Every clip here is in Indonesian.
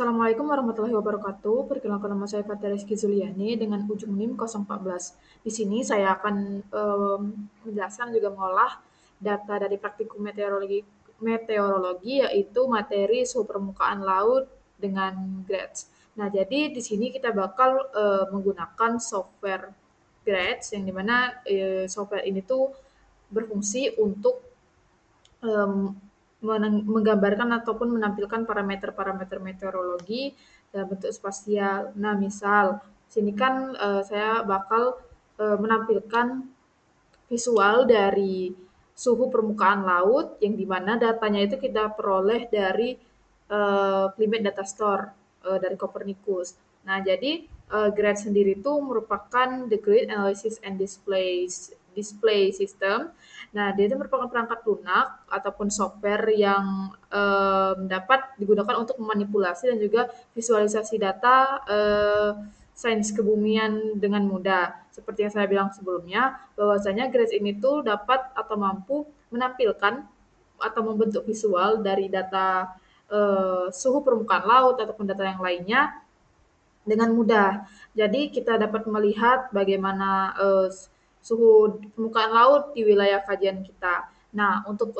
Assalamualaikum warahmatullahi wabarakatuh. Perkenalkan nama saya Fatih Rizky Zuliani dengan ujung NIM 014. Di sini saya akan menjelaskan juga mengolah data dari praktikum meteorologi yaitu materi suhu permukaan laut dengan GRADS. Nah, jadi di sini kita bakal menggunakan software GRADS yang dimana software ini tuh berfungsi untuk menggambarkan ataupun menampilkan parameter-parameter meteorologi dalam bentuk spasial. Nah, misal sini kan saya bakal menampilkan visual dari suhu permukaan laut yang dimana datanya itu kita peroleh dari Climate Data Store dari Copernicus. Nah, jadi GRAD sendiri itu merupakan the Grid Analysis and Display System. Nah, dia itu merupakan perangkat lunak ataupun software yang dapat digunakan untuk memanipulasi dan juga visualisasi data sains kebumian dengan mudah. Seperti yang saya bilang sebelumnya, bahwasanya GRADS ini tuh dapat atau mampu menampilkan atau membentuk visual dari data suhu permukaan laut ataupun data yang lainnya dengan mudah. Jadi kita dapat melihat bagaimana suhu permukaan laut di wilayah kajian kita. Nah, untuk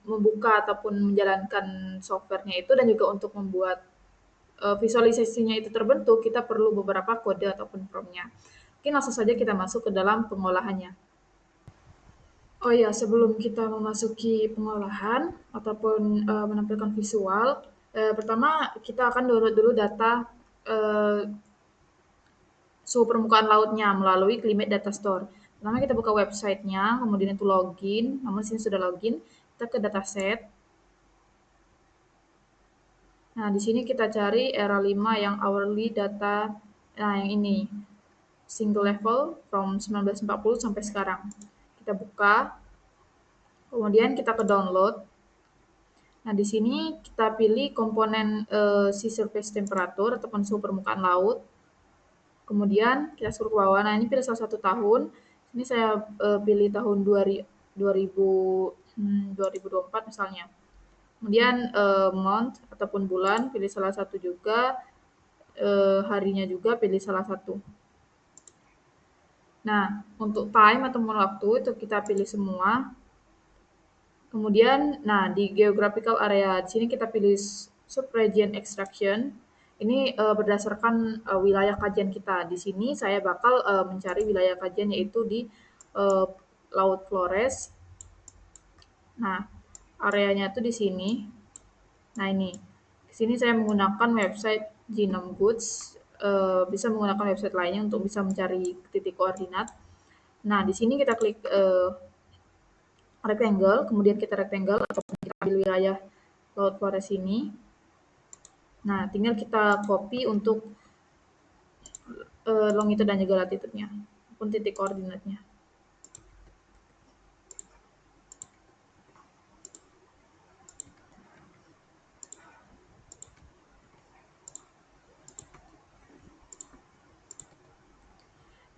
membuka ataupun menjalankan softwarenya itu dan juga untuk membuat visualisasinya itu terbentuk, kita perlu beberapa kode ataupun prompt-nya. Mungkin langsung saja kita masuk ke dalam pengolahannya. Oh ya, sebelum kita memasuki pengolahan ataupun menampilkan visual, pertama kita akan download dulu data eh, suhu permukaan lautnya melalui Climate Data Store. Pertama kita buka websitenya, kemudian itu login, namun sini sudah login, kita ke dataset. Nah, di sini kita cari era 5 yang hourly data, nah yang ini, single level from 1940 sampai sekarang. Kita buka, kemudian kita ke download. Nah, di sini kita pilih komponen sea surface temperature ataupun suhu permukaan laut. Kemudian kita scroll ke bawah. Nah, ini pilih salah satu tahun. Ini saya pilih tahun 2024 misalnya. Kemudian month ataupun bulan pilih salah satu juga, harinya juga pilih salah satu. Nah, untuk time ataupun waktu itu kita pilih semua. Kemudian, nah di geographical area di sini kita pilih subregion extraction. Ini berdasarkan wilayah kajian kita. Di sini saya bakal mencari wilayah kajian yaitu di uh, Laut Flores. Nah, areanya tuh di sini. Nah, ini. Di sini saya menggunakan website Genome Goods. Bisa menggunakan website lainnya untuk bisa mencari titik koordinat. Nah, di sini kita klik rectangle, kemudian kita rectangle ataupun kita ambil wilayah Laut Flores ini. Nah, tinggal kita copy untuk longitude dan juga latitude-nya, ataupun titik koordinatnya.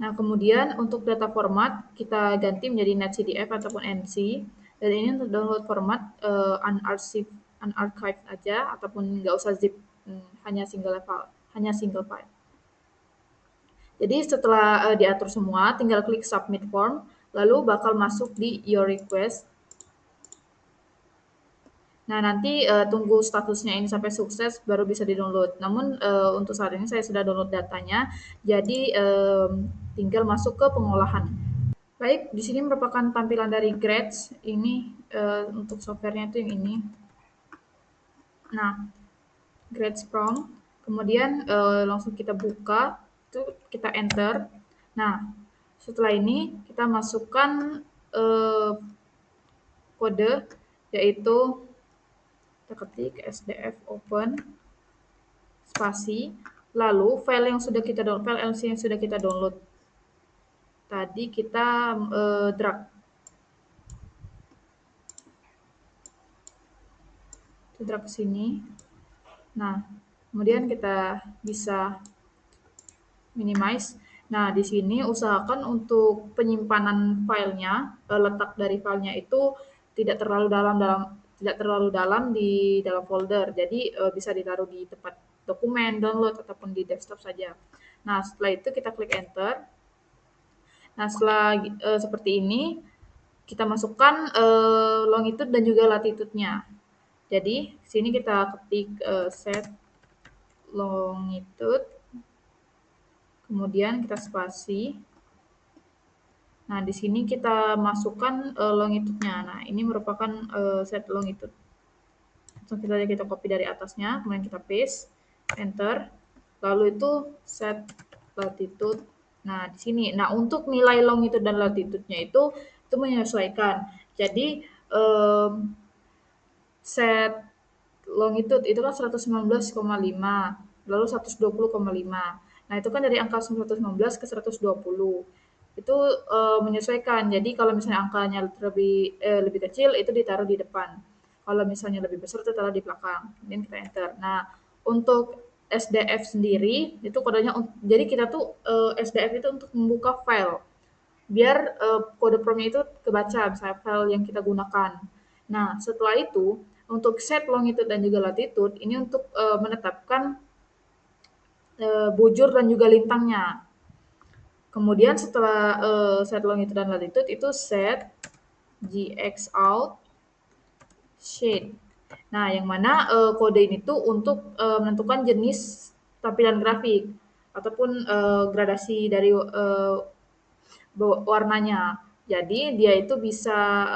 Nah, kemudian untuk data format kita ganti menjadi netcdf ataupun NC. Dan ini untuk download format unarchived aja ataupun nggak usah zip, hanya single file. Jadi setelah diatur semua, tinggal klik submit form, lalu bakal masuk di your request. Nah, nanti tunggu statusnya ini sampai sukses baru bisa di-download. Namun untuk saat ini saya sudah download datanya, jadi tinggal masuk ke pengolahan. Baik, di sini merupakan tampilan dari GRADS. Ini untuk softwarenya itu yang ini. Nah, GRADS prompt. Kemudian langsung kita buka, itu kita enter. Nah, setelah ini kita masukkan kode, yaitu kita ketik sdf open spasi, lalu file yang sudah kita download, file LC yang sudah kita download tadi kita drag. Kita drag ke sini. Nah, kemudian kita bisa minimize. Nah, di sini usahakan untuk penyimpanan filenya, letak dari filenya itu tidak terlalu dalam di dalam folder. Jadi bisa ditaruh di tempat dokumen, download, ataupun di desktop saja. Nah, setelah itu kita klik enter. Nah, setelah seperti ini, kita masukkan longitude dan juga latitude-nya. Jadi, sini kita ketik set longitude, kemudian kita spasi. Nah, di sini kita masukkan longitude-nya. Nah, ini merupakan set longitude. Langsung kita copy dari atasnya, kemudian kita paste, enter. Lalu itu set latitude. Nah, di sini. Nah, untuk nilai longitude dan latitude-nya itu menyesuaikan. Jadi, set longitude itu kan 119,5, lalu 120,5. Nah, itu kan dari angka 119 ke 120. Itu menyesuaikan. Jadi kalau misalnya angkanya lebih kecil itu ditaruh di depan. Kalau misalnya lebih besar itu taruh di belakang. Kemudian kita enter. Nah, untuk SDF sendiri itu kodenya jadi kita tuh SDF itu untuk membuka file biar kode prompt-nya itu kebaca, misalnya file yang kita gunakan. Nah, setelah itu, untuk set longitude dan juga latitude, ini untuk menetapkan bujur dan juga lintangnya. Kemudian setelah set longitude dan latitude, itu set GX out shade. Nah, yang mana kode ini tuh untuk menentukan jenis tampilan grafik ataupun gradasi dari warnanya. Jadi dia itu bisa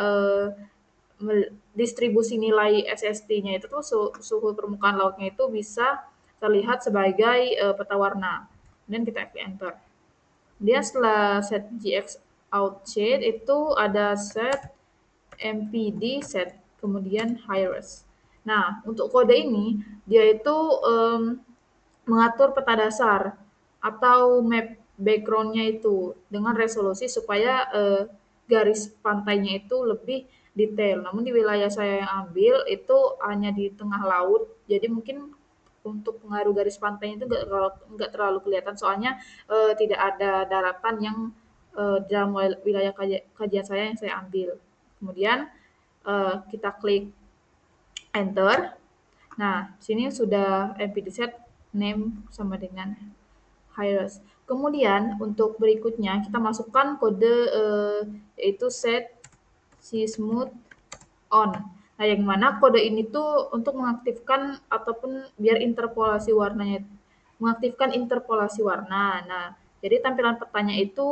distribusi nilai SST-nya itu tuh suhu permukaan lautnya itu bisa terlihat sebagai peta warna. Kemudian kita klik enter. Dia setelah set GX out shade itu ada set MPD set kemudian high-res. Nah, untuk kode ini dia itu mengatur peta dasar atau map background-nya itu dengan resolusi supaya garis pantainya itu lebih detail. Namun di wilayah saya yang ambil itu hanya di tengah laut, jadi mungkin untuk pengaruh garis pantainya itu nggak terlalu kelihatan soalnya tidak ada daratan yang dalam wilayah kajian saya yang saya ambil. Kemudian kita klik enter. Nah, sini sudah MPD set name sama dengan high-res. Kemudian untuk berikutnya kita masukkan kode yaitu set si smooth on. Nah, yang mana kode ini tuh untuk mengaktifkan ataupun biar interpolasi warnanya mengaktifkan interpolasi warna. Nah, jadi tampilan petanya itu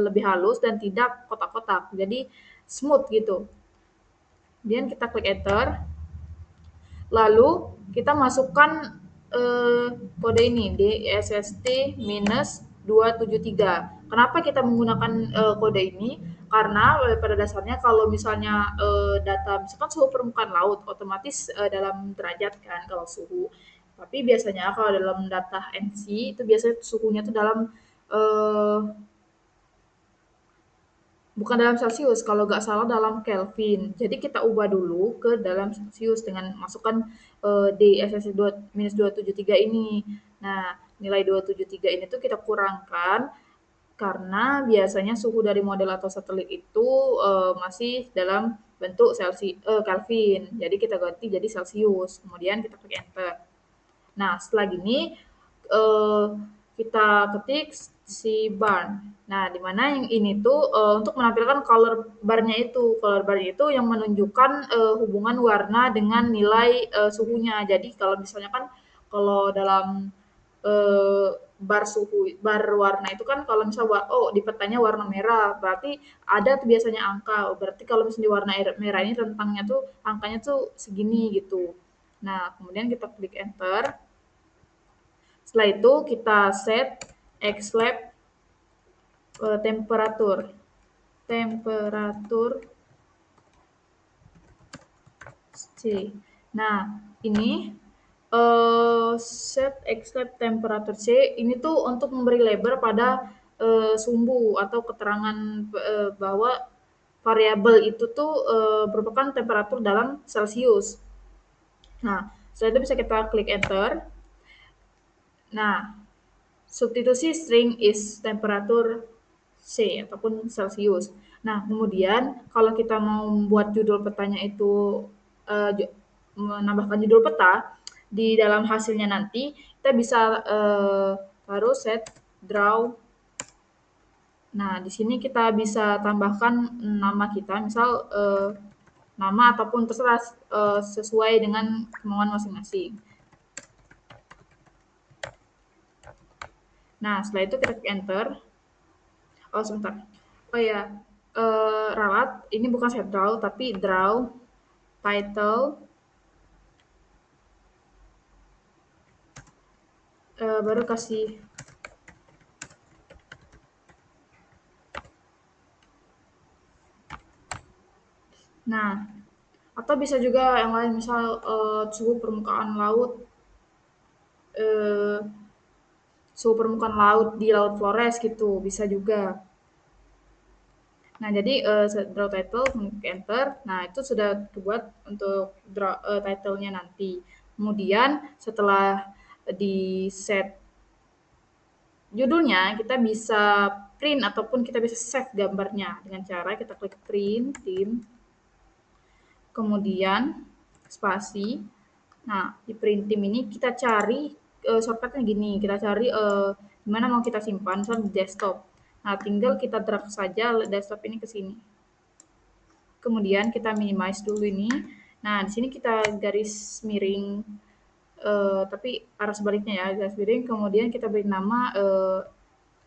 lebih halus dan tidak kotak-kotak. Jadi smooth gitu. Kemudian kita klik enter. Lalu kita masukkan kode ini DSST-273. Kenapa kita menggunakan kode ini? Karena pada dasarnya kalau misalnya data misalkan suhu permukaan laut otomatis dalam derajat kan kalau suhu. Tapi biasanya kalau dalam data NC itu biasanya suhunya itu dalam eh, bukan dalam Celcius, kalau nggak salah dalam Kelvin. Jadi kita ubah dulu ke dalam Celcius dengan masukkan di SSC minus 273 ini. Nah, nilai 273 ini tuh kita kurangkan karena biasanya suhu dari model atau satelit itu masih dalam bentuk Kelvin. Jadi kita ganti jadi Celcius. Kemudian kita klik enter. Nah, setelah gini eh, kita ketik si bar. Nah, di mana yang ini tuh untuk menampilkan color bar-nya itu. Color bar-nya itu yang menunjukkan hubungan warna dengan nilai suhunya. Jadi kalau misalnya kan kalau dalam eh, bar warna itu kan kalau misalnya oh di petanya warna merah, berarti ada tuh biasanya angka. Berarti kalau misalnya di warna merah ini rentangnya tuh angkanya tuh segini gitu. Nah, kemudian kita klik enter. Setelah itu kita set xlab temperatur. Temperatur C. Nah, ini set xlab temperatur C ini tuh untuk memberi label pada sumbu atau keterangan bahwa variabel itu tuh merupakan temperatur dalam Celcius. Nah, setelah itu bisa kita klik enter. Nah, substitusi string is temperatur C ataupun Celcius. Nah, kemudian kalau kita mau membuat judul petanya itu menambahkan judul peta, di dalam hasilnya nanti kita bisa taruh set draw. Nah, di sini kita bisa tambahkan nama kita, misal nama ataupun terserah sesuai dengan kemauan masing-masing. Nah, setelah itu kita klik enter. Oh, sebentar. Oh ya, ralat, ini bukan set draw, tapi draw, title, baru kasih. Nah, atau bisa juga yang lain, misal suhu permukaan laut, eh, suhu permukaan laut di Laut Flores gitu, bisa juga. Nah, jadi draw title, klik enter. Nah, itu sudah dibuat untuk draw title-nya nanti. Kemudian setelah di set judulnya, kita bisa print ataupun kita bisa save gambarnya dengan cara kita klik print, tim, kemudian spasi. Nah, di print tim ini kita cari shortcutnya gini, kita cari di mana mau kita simpan, misalnya di desktop. Nah, tinggal kita drag saja desktop ini ke sini. Kemudian kita minimize dulu ini. Nah, di sini kita garis miring, tapi arah sebaliknya ya, garis miring. Kemudian kita beri nama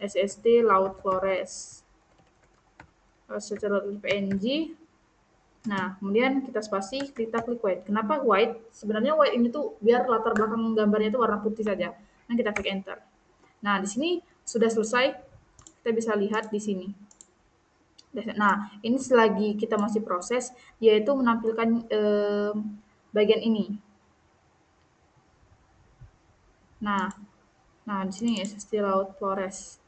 SSD Laut Flores. Secara PNG. Nah, kemudian kita spasi, kita klik white. Kenapa white? Sebenarnya white ini tuh biar latar belakang gambarnya itu warna putih saja. Nah, kita klik enter. Nah, di sini sudah selesai. Kita bisa lihat di sini. Nah, ini selagi kita masih proses, yaitu menampilkan bagian ini. Nah, nah di sini SSD Laut Flores.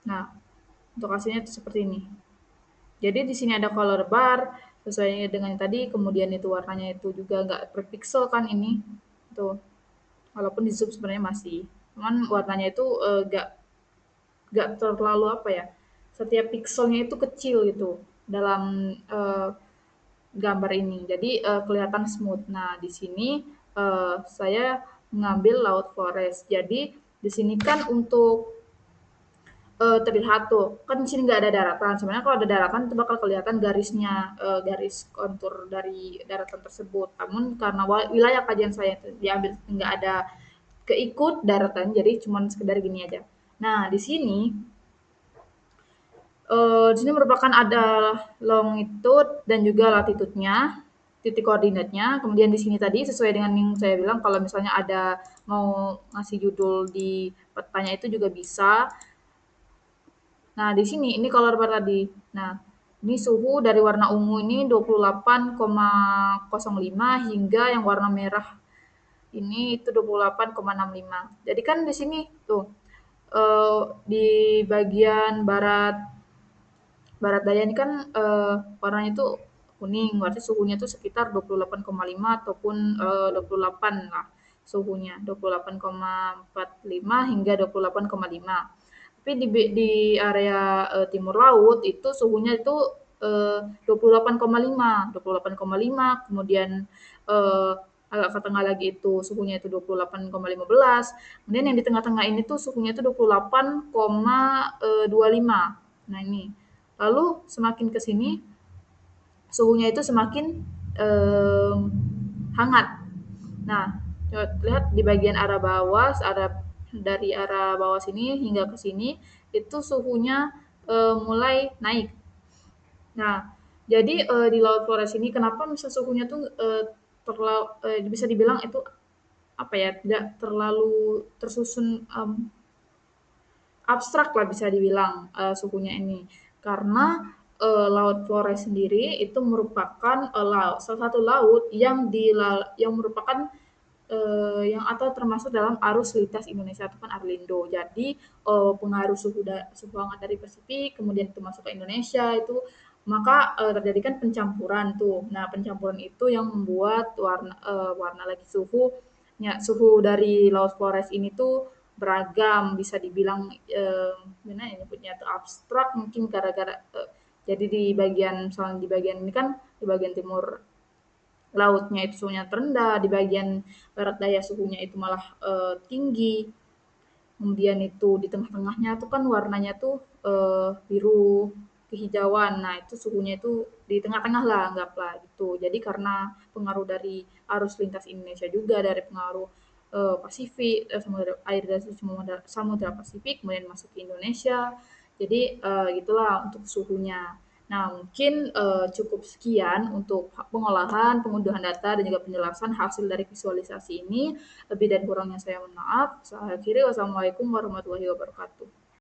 Nah, untuk hasilnya itu seperti ini. Jadi di sini ada color bar sesuai dengan yang tadi, kemudian itu warnanya itu juga nggak per pixel kan ini, tuh. Walaupun di zoom sebenarnya masih, cuman warnanya itu nggak terlalu apa ya, setiap pixelnya itu kecil gitu dalam gambar ini. Jadi kelihatan smooth. Nah, di sini saya mengambil Laut Flores. Jadi di sini kan untuk terlihat tuh, kan di sini nggak ada daratan. Sebenarnya kalau ada daratan itu bakal kelihatan garisnya, garis kontur dari daratan tersebut. Namun karena wilayah kajian saya itu diambil nggak ada keikut daratan, jadi cuma sekedar gini aja. Nah, di sini di sini merupakan ada longitude dan juga latitude-nya, titik koordinatnya. Kemudian di sini tadi sesuai dengan yang saya bilang kalau misalnya ada mau ngasih judul di petanya itu juga bisa. Nah, di sini ini color bar tadi. Nah, ini suhu dari warna ungu ini 28,05 hingga yang warna merah ini itu 28,65. Jadi kan di sini tuh di bagian barat daya ini kan warnanya itu kuning, berarti suhunya itu sekitar 28,5 ataupun 28 lah suhunya, 28,45 hingga 28,5. Tapi di area timur laut itu suhunya itu 28,5, 28,5, kemudian eh, agak ke tengah lagi itu suhunya itu 28,15. Kemudian yang di tengah-tengah ini tuh suhunya itu 28,25. Nah, ini. Lalu semakin ke sini suhunya itu semakin eh, hangat. Nah, coba lihat di bagian arah bawah, dari arah bawah sini hingga ke sini itu suhunya mulai naik. Nah, jadi di Laut Flores ini kenapa misal suhunya tuh bisa dibilang itu apa ya, tidak terlalu tersusun abstrak lah bisa dibilang suhunya ini. Karena Laut Flores sendiri itu merupakan salah satu laut yang yang merupakan yang atau termasuk dalam arus lintas Indonesia itu kan Arlindo. Jadi pengaruh suhu hangat dari Pasifik kemudian itu masuk ke Indonesia itu maka terjadi kan pencampuran tuh. Nah, pencampuran itu yang membuat warna lagi suhu dari Laut Flores ini tuh beragam, bisa dibilang gimana ya nyebutnya tuh abstrak mungkin gara-gara jadi di bagian misalnya di bagian ini kan di bagian timur lautnya itu suhunya terendah, di bagian barat daya suhunya itu malah tinggi. Kemudian itu di tengah-tengahnya tuh kan warnanya tuh biru kehijauan. Nah, itu suhunya itu di tengah-tengah lah anggaplah gitu. Jadi karena pengaruh dari arus lintas Indonesia juga dari pengaruh Pasifik, samudra, air dari samudra, samudra Pasifik kemudian masuk ke Indonesia. Jadi gitulah untuk suhunya. Nah, mungkin cukup sekian untuk pengolahan, pengunduhan data dan juga penjelasan hasil dari visualisasi ini. Lebih dan kurangnya saya mohon maaf. Saya akhiri, wassalamualaikum warahmatullahi wabarakatuh.